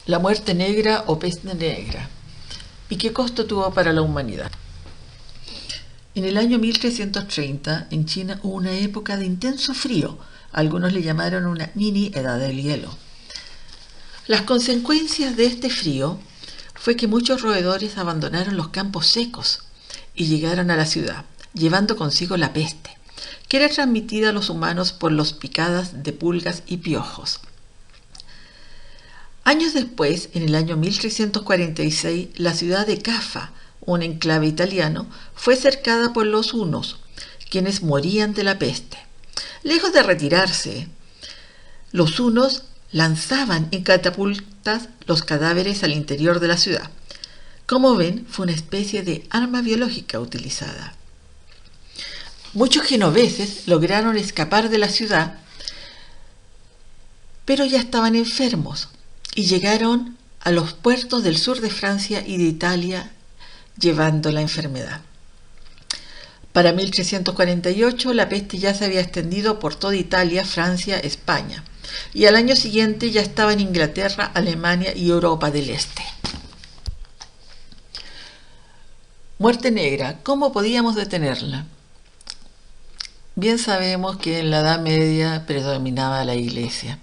La muerte negra o peste negra. ¿Y qué costo tuvo para la humanidad? En el año 1330, en China hubo una época de intenso frío. Algunos le llamaron una mini edad del hielo. Las consecuencias de este frío fue que muchos roedores abandonaron los campos secos y llegaron a la ciudad, llevando consigo la peste, que era transmitida a los humanos por las picadas de pulgas y piojos. Años después, en el año 1346, la ciudad de Caffa, un enclave italiano, fue cercada por los hunos, quienes morían de la peste. Lejos de retirarse, los hunos lanzaban en catapultas los cadáveres al interior de la ciudad. Como ven, fue una especie de arma biológica utilizada. Muchos genoveses lograron escapar de la ciudad, pero ya estaban enfermos y llegaron a los puertos del sur de Francia y de Italia llevando la enfermedad. Para 1348 la peste ya se había extendido por toda Italia, Francia, España, y al año siguiente ya estaba en Inglaterra, Alemania y Europa del Este. Muerte negra, ¿cómo podíamos detenerla? Bien sabemos que en la Edad Media predominaba la iglesia.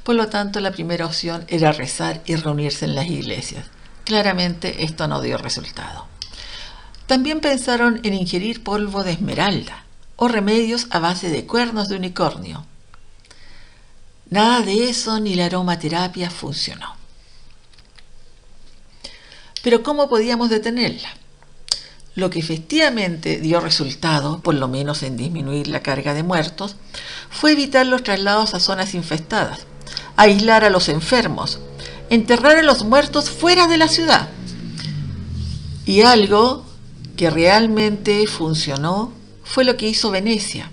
Por lo tanto, la primera opción era rezar y reunirse en las iglesias. Claramente esto no dio resultado. También pensaron en ingerir polvo de esmeralda o remedios a base de cuernos de unicornio. Nada de eso ni la aromaterapia funcionó. Pero ¿cómo podíamos detenerla? Lo que efectivamente dio resultado, por lo menos en disminuir la carga de muertos, fue evitar los traslados a zonas infestadas, aislar a los enfermos, enterrar a los muertos fuera de la ciudad. Y algo que realmente funcionó fue lo que hizo Venecia.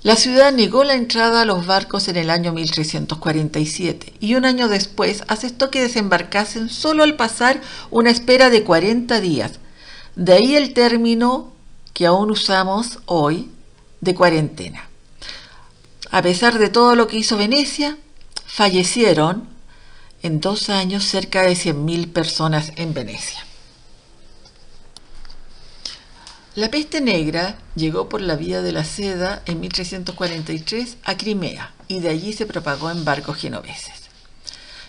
La ciudad negó la entrada a los barcos en el año 1347 y un año después aceptó que desembarcasen solo al pasar una espera de 40 días. De ahí el término que aún usamos hoy de cuarentena. A pesar de todo lo que hizo Venecia, fallecieron en 2 años cerca de 100.000 personas en Venecia. La peste negra llegó por la vía de la seda en 1343 a Crimea y de allí se propagó en barcos genoveses.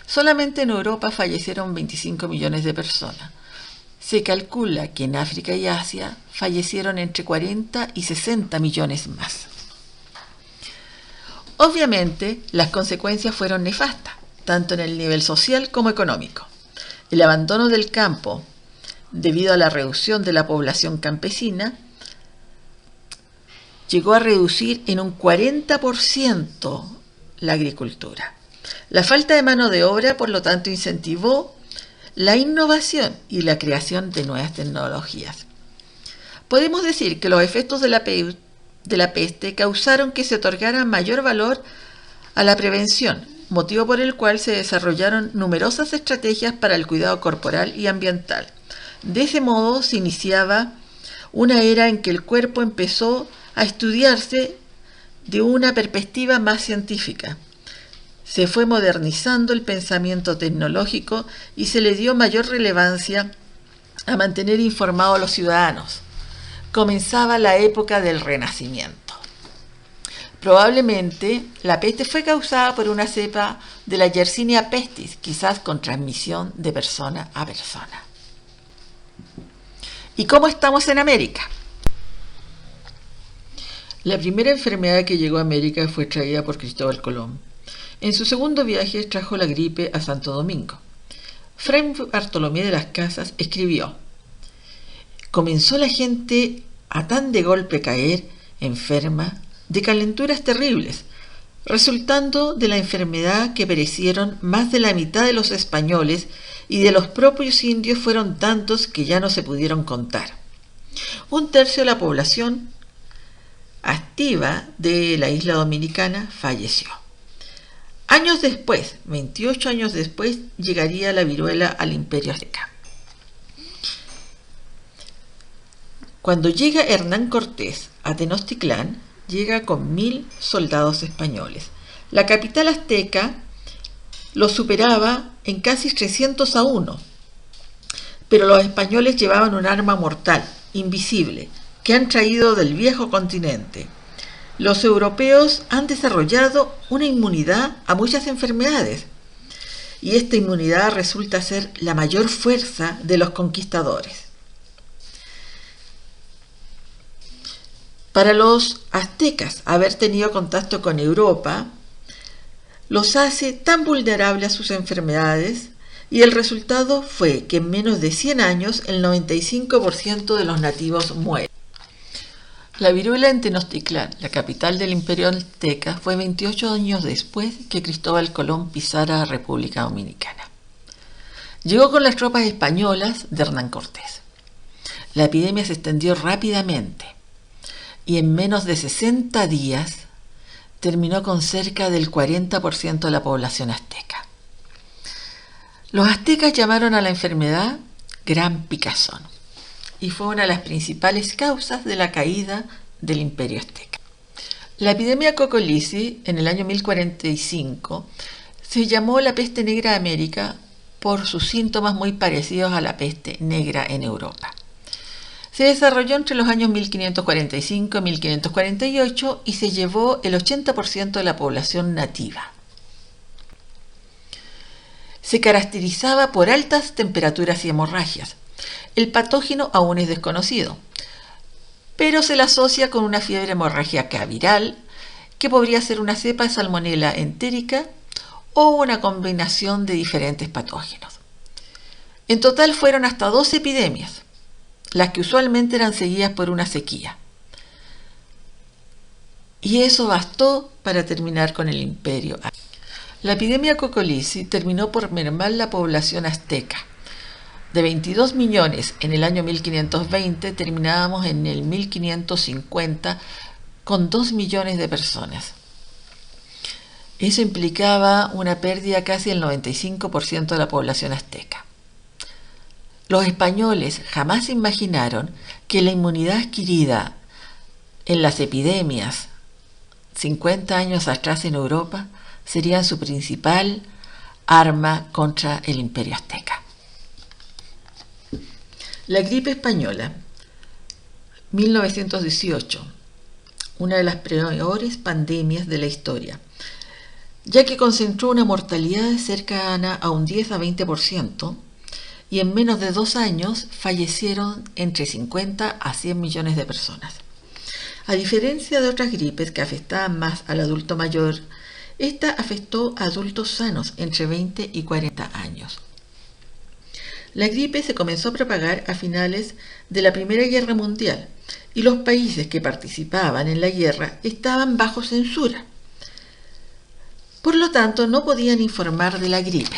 Solamente en Europa fallecieron 25 millones de personas. Se calcula que en África y Asia fallecieron entre 40 y 60 millones más. Obviamente, las consecuencias fueron nefastas, tanto en el nivel social como económico. El abandono del campo, debido a la reducción de la población campesina, llegó a reducir en un 40% la agricultura. La falta de mano de obra, por lo tanto, incentivó la innovación y la creación de nuevas tecnologías. Podemos decir que los efectos de la peste causaron que se otorgara mayor valor a la prevención, motivo por el cual se desarrollaron numerosas estrategias para el cuidado corporal y ambiental. De ese modo se iniciaba una era en que el cuerpo empezó a estudiarse de una perspectiva más científica. Se fue modernizando el pensamiento tecnológico y se le dio mayor relevancia a mantener informados a los ciudadanos. Comenzaba la época del Renacimiento. Probablemente la peste fue causada por una cepa de la Yersinia pestis, quizás con transmisión de persona a persona. ¿Y cómo estamos en América? La primera enfermedad que llegó a América fue traída por Cristóbal Colón. En su segundo viaje trajo la gripe a Santo Domingo. Fray Bartolomé de las Casas escribió: comenzó la gente a tan de golpe caer enferma de calenturas terribles, resultando de la enfermedad que perecieron más de la mitad de los españoles y de los propios indios fueron tantos que ya no se pudieron contar. 1/3 de la población activa de la isla dominicana falleció. Años después, 28 años después, llegaría la viruela al Imperio Azteca. Cuando llega Hernán Cortés a Tenochtitlán, llega con 1000 soldados españoles. La capital azteca los superaba en casi 300-1, pero los españoles llevaban un arma mortal, invisible, que han traído del viejo continente. Los europeos han desarrollado una inmunidad a muchas enfermedades, y esta inmunidad resulta ser la mayor fuerza de los conquistadores. Para los aztecas, haber tenido contacto con Europa los hace tan vulnerables a sus enfermedades, y el resultado fue que en menos de 100 años el 95% de los nativos mueren. La viruela en Tenochtitlán, la capital del Imperio Azteca, fue 28 años después que Cristóbal Colón pisara República Dominicana. Llegó con las tropas españolas de Hernán Cortés. La epidemia se extendió rápidamente y en menos de 60 días terminó con cerca del 40% de la población azteca. Los aztecas llamaron a la enfermedad Gran Picazón y fue una de las principales causas de la caída del Imperio Azteca. La epidemia Cocolici en el año 1045 se llamó la peste negra de América por sus síntomas muy parecidos a la peste negra en Europa. Se desarrolló entre los años 1545 y 1548 y se llevó el 80% de la población nativa. Se caracterizaba por altas temperaturas y hemorragias. El patógeno aún es desconocido, pero se la asocia con una fiebre hemorrágica viral, que podría ser una cepa de Salmonella entérica o una combinación de diferentes patógenos. En total fueron hasta 12 epidemias, las que usualmente eran seguidas por una sequía. Y eso bastó para terminar con el imperio. La epidemia Cocolici terminó por mermar la población azteca. De 22 millones en el año 1520, terminábamos en el 1550 con 2 millones de personas. Eso implicaba una pérdida casi del 95% de la población azteca. Los españoles jamás imaginaron que la inmunidad adquirida en las epidemias 50 años atrás en Europa serían su principal arma contra el imperio azteca. La gripe española, 1918, una de las peores pandemias de la historia, ya que concentró una mortalidad cercana a un 10 a 20%, y en menos de 2 años fallecieron entre 50 a 100 millones de personas. A diferencia de otras gripes que afectaban más al adulto mayor, esta afectó a adultos sanos entre 20 y 40 años. La gripe se comenzó a propagar a finales de la Primera Guerra Mundial y los países que participaban en la guerra estaban bajo censura. Por lo tanto, no podían informar de la gripe.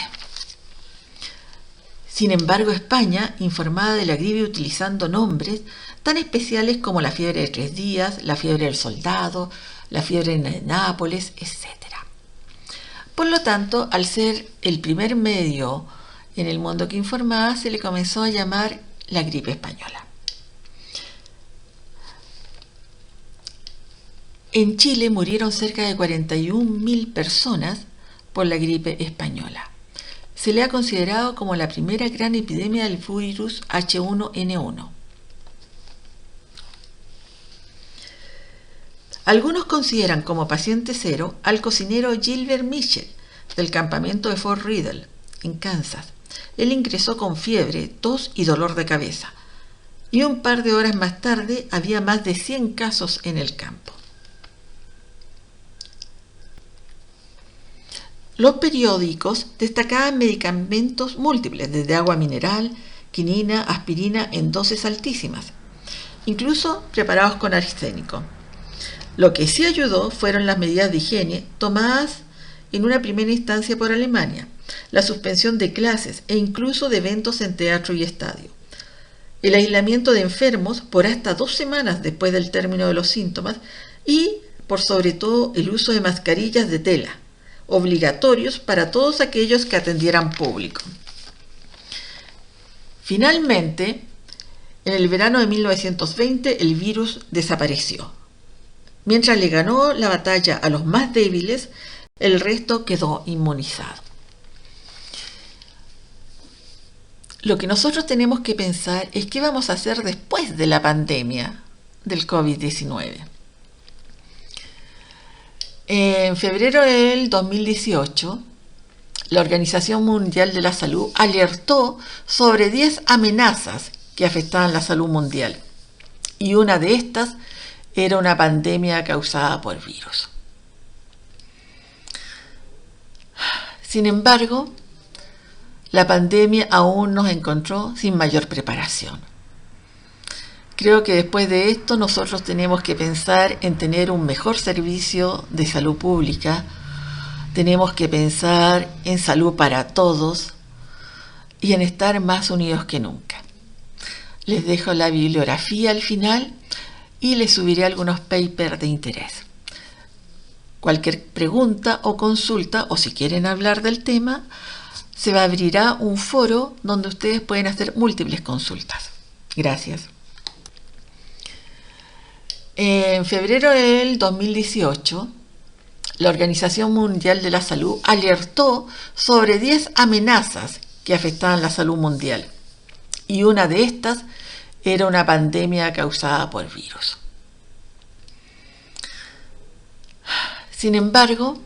Sin embargo, España informaba de la gripe utilizando nombres tan especiales como la fiebre de 3 días, la fiebre del soldado, la fiebre de Nápoles, etc. Por lo tanto, al ser el primer medio en el mundo que informaba, se le comenzó a llamar la gripe española. En Chile murieron cerca de 41.000 personas por la gripe española. Se le ha considerado como la primera gran epidemia del virus H1N1. Algunos consideran como paciente cero al cocinero Gilbert Mitchell del campamento de Fort Ridgel, en Kansas. Él ingresó con fiebre, tos y dolor de cabeza, y un par de horas más tarde había más de 100 casos en el campo. Los periódicos destacaban medicamentos múltiples, desde agua mineral, quinina, aspirina en dosis altísimas, incluso preparados con arsénico. Lo que sí ayudó fueron las medidas de higiene tomadas en una primera instancia por Alemania, la suspensión de clases e incluso de eventos en teatro y estadio, el aislamiento de enfermos por hasta 2 semanas después del término de los síntomas y, por sobre todo, el uso de mascarillas de tela, obligatorios para todos aquellos que atendieran público. Finalmente, en el verano de 1920 el virus desapareció. Mientras le ganó la batalla a los más débiles, el resto quedó inmunizado. Lo que nosotros tenemos que pensar es qué vamos a hacer después de la pandemia del COVID-19. En febrero del 2018, la Organización Mundial de la Salud alertó sobre 10 amenazas que afectaban la salud mundial, y una de estas era una pandemia causada por virus. Sin embargo, la pandemia aún nos encontró sin mayor preparación. Creo que después de esto nosotros tenemos que pensar en tener un mejor servicio de salud pública, tenemos que pensar en salud para todos y en estar más unidos que nunca. Les dejo la bibliografía al final y les subiré algunos papers de interés. Cualquier pregunta o consulta, o si quieren hablar del tema, se abrirá un foro donde ustedes pueden hacer múltiples consultas. Gracias. En febrero del 2018, la Organización Mundial de la Salud alertó sobre 10 amenazas que afectaban la salud mundial, y una de estas era una pandemia causada por virus. Sin embargo,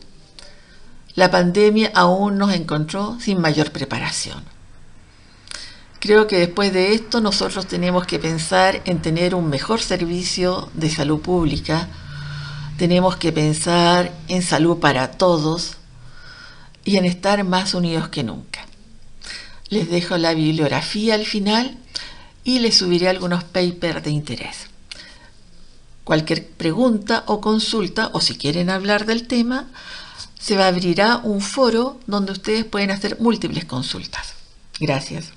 la pandemia aún nos encontró sin mayor preparación. Creo que después de esto nosotros tenemos que pensar en tener un mejor servicio de salud pública, tenemos que pensar en salud para todos y en estar más unidos que nunca. Les dejo la bibliografía al final y les subiré algunos papers de interés. Cualquier pregunta o consulta, o si quieren hablar del tema, se abrirá un foro donde ustedes pueden hacer múltiples consultas. Gracias.